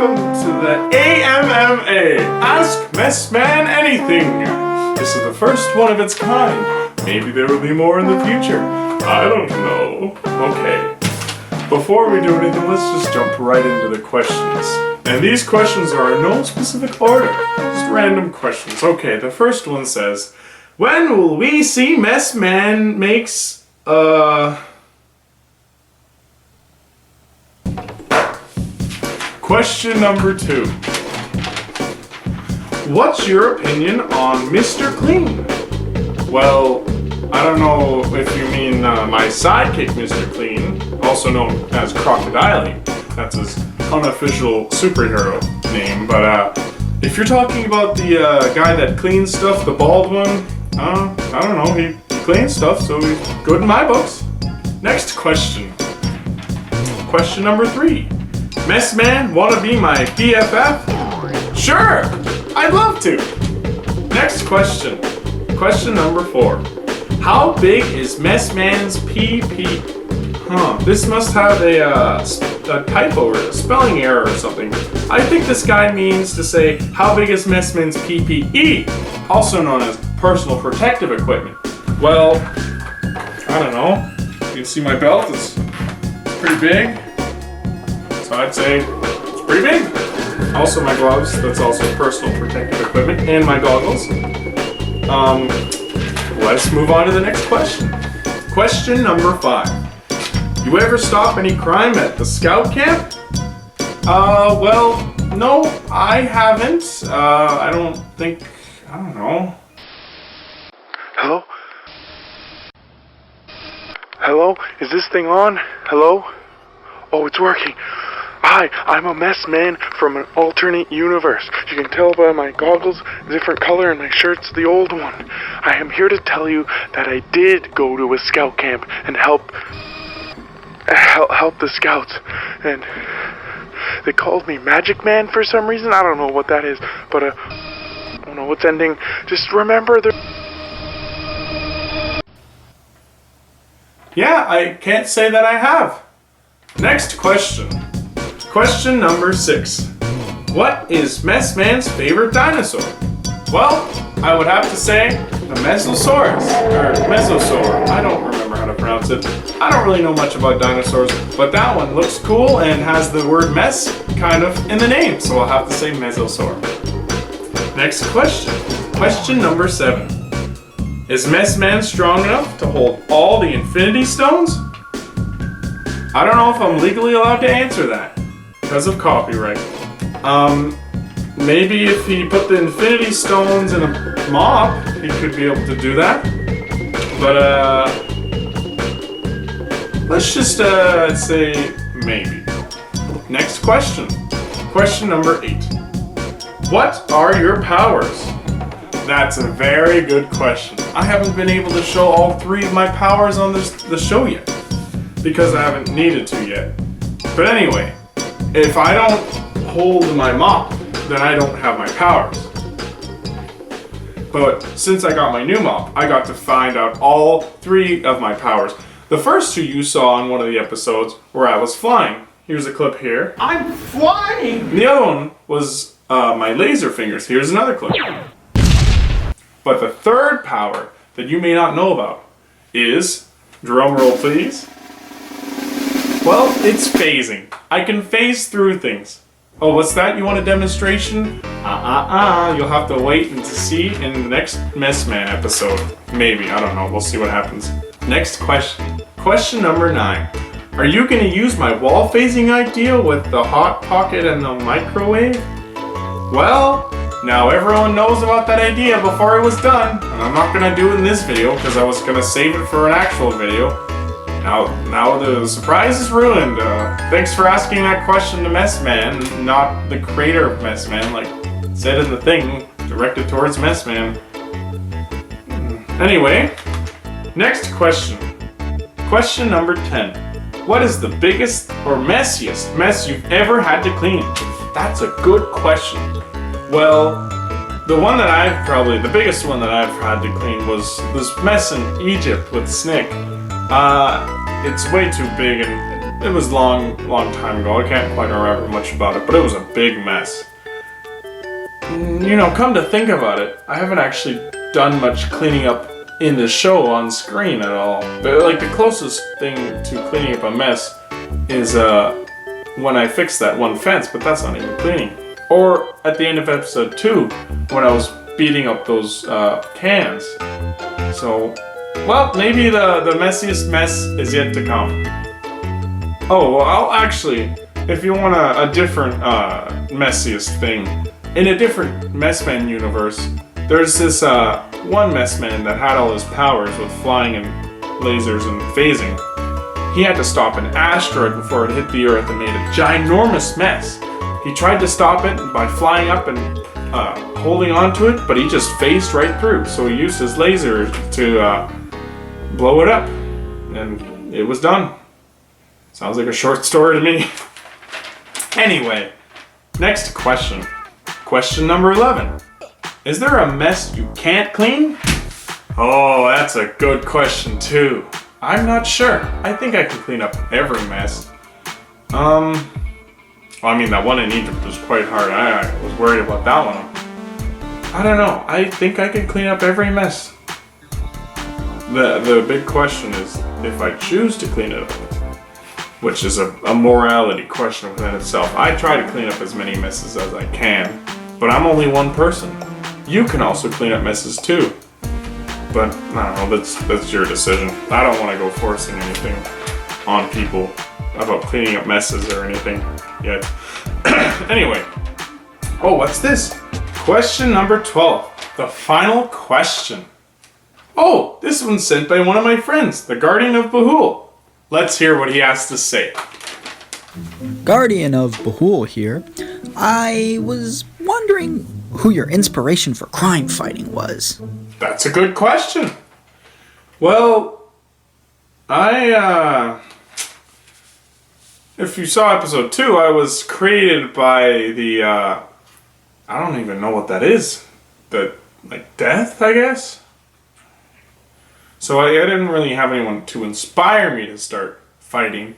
welcome to the A.M.M.A. Ask Mess Man Anything. This is the first one of its kind. Maybe there will be more in the future. I don't know. Okay. Before we do anything, let's just jump right into the questions. And these questions are in no specific order. Just random questions. Okay, the first one says, when will we see Mess Man makes, Question number 2. What's your opinion on Mr. Clean? Well, I don't know if you mean my sidekick, Mr. Clean, also known as Crocodile. That's his unofficial superhero name. But if you're talking about the guy that cleans stuff, the bald one, I don't know. He cleans stuff, so he's good in my books. Next question. Question number 3. Mess Man, wanna be my BFF? Sure, I'd love to. Next question. Question number 4. How big is Mess Man's PP? This must have a typo or a spelling error or something. I think this guy means to say, how big is Mess Man's PPE? Also known as personal protective equipment. Well, I don't know. You can see my belt, it's pretty big. So I'd say it's pretty big. Also my gloves, that's also personal protective equipment, and my goggles. Let's move on to the next question. Question number 5. You ever stop any crime at the scout camp? Well, no, I haven't. I don't know. Hello? Hello? Is this thing on? Hello? Oh, it's working. Hi, I'm a mess man from an alternate universe. You can tell by my goggles, different color, and my shirt's the old one. I am here to tell you that I did go to a scout camp and help the scouts. And they called me Magic Man for some reason. I don't know what that is, but I don't know what's ending. Just remember Yeah, I can't say that I have. Next question. Question number 6. What is Mess Man's favorite dinosaur? Well, I would have to say the Mesosaurus, or Mesosaur. I don't remember how to pronounce it. I don't really know much about dinosaurs, but that one looks cool and has the word mess kind of in the name, so I'll have to say Mesosaur. Next question. Question number 7. Is Mess Man strong enough to hold all the Infinity Stones? I don't know if I'm legally allowed to answer that because of copyright. Maybe if he put the Infinity Stones in a mop, he could be able to do that. But let's just say maybe. Next question. Question number 8. What are your powers? That's a very good question. I haven't been able to show all 3 of my powers on the show yet, because I haven't needed to yet. But anyway, if I don't hold my mop, then I don't have my powers. But since I got my new mop, I got to find out all 3 of my powers. The first 2 you saw on one of the episodes where I was flying. Here's a clip here. I'm flying! The other one was my laser fingers. Here's another clip. But the third power that you may not know about is, drum roll please, well, it's phasing. I can phase through things. Oh, what's that? You want a demonstration? You'll have to wait and to see in the next Mess Man episode. Maybe, I don't know, we'll see what happens. Next question. Question number 9. Are you gonna use my wall phasing idea with the hot pocket and the microwave? Well, now everyone knows about that idea before it was done, and I'm not gonna do it in this video because I was gonna save it for an actual video. Now the surprise is ruined. Thanks for asking that question to Mess Man, not the creator of Mess Man, like said in the thing, directed towards Mess Man. Anyway, next question. Question number 10. What is the biggest or messiest mess you've ever had to clean? That's a good question. Well, the biggest one that I've had to clean was this mess in Egypt with Snick. It's way too big and it was long time ago. I can't quite remember much about it, but it was a big mess. You know, come to think about it, I haven't actually done much cleaning up in the show on screen at all. But, like, the closest thing to cleaning up a mess is when I fixed that one fence, but that's not even cleaning. Or at the end of episode 2, when I was beating up those cans. So, well, maybe the messiest mess is yet to come. Oh, well, I'll actually, if you want a different messiest thing, in a different Messman universe, there's this one Messman that had all his powers with flying and lasers and phasing. He had to stop an asteroid before it hit the Earth and made a ginormous mess. He tried to stop it by flying up and holding onto it, but he just phased right through. So he used his laser to blow it up, and it was done. Sounds like a short story to me. Anyway, next question. Question number 11. Is there a mess you can't clean? Oh, that's a good question too. I'm not sure. I think I can clean up every mess. Well, I mean, that one in Egypt was quite hard. I was worried about that one. I don't know. I think I can clean up every mess. The big question is if I choose to clean it up, which is a morality question within itself. I try to clean up as many messes as I can, but I'm only one person. You can also clean up messes too. But I don't know, that's your decision. I don't want to go forcing anything on people about cleaning up messes or anything yet. Anyway. Oh, what's this? Question number 12. The final question. Oh, this one's sent by one of my friends, the Guardian of Bahul. Let's hear what he has to say. Guardian of Bahul here. I was wondering who your inspiration for crime fighting was. That's a good question. Well, if you saw episode 2, I was created by the, I don't even know what that is. Death, I guess? So I didn't really have anyone to inspire me to start fighting.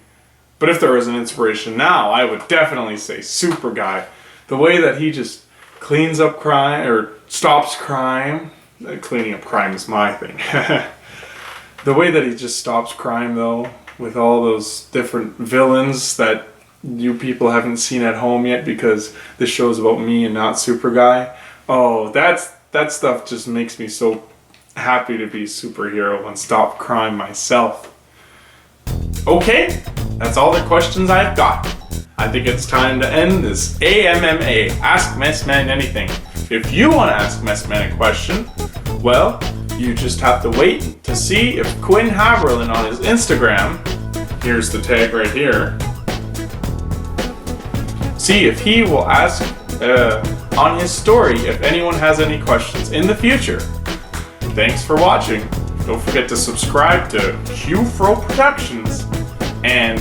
But if there was an inspiration now, I would definitely say Super Guy. The way that he just cleans up crime, or stops crime. Cleaning up crime is my thing. The way that he just stops crime, though, with all those different villains that you people haven't seen at home yet because this show's about me and not Super Guy. Oh, that stuff just makes me so happy to be a superhero and stop crime myself. Okay, that's all the questions I've got. I think it's time to end this A.M.M.A. Ask Messman Anything. If you want to ask Messman a question, well, you just have to wait to see if Quinn Haverlin on his Instagram, here's the tag right here, see if he will ask on his story if anyone has any questions in the future. Thanks for watching. Don't forget to subscribe to Q-fro Productions and